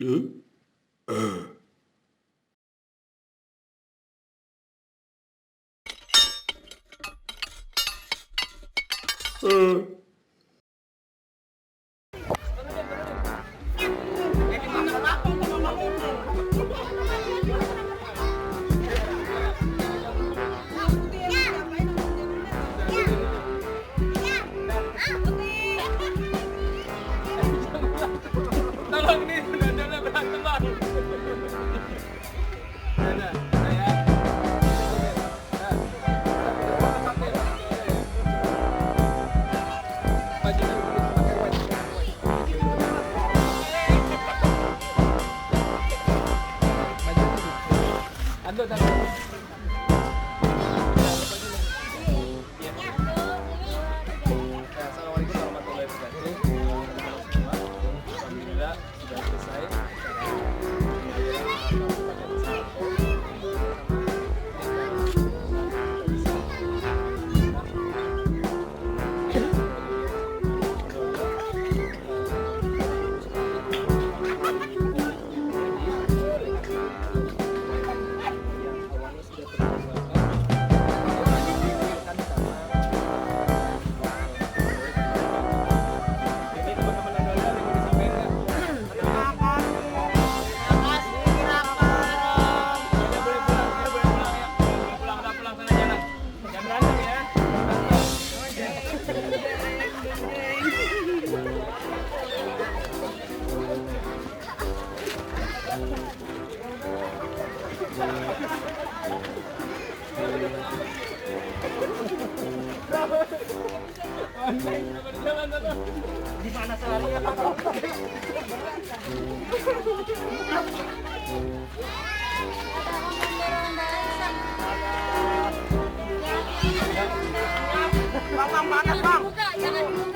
Huh? Uh. Uh. Tolong nih, udah berantem bang. Nah, saya. Baju pakai baju. Aduh, Assalamualaikum warahmatullahi wabarakatuh. Alhamdulillah sudah selesai di mana selalu ya Pak? Bang, panas bang.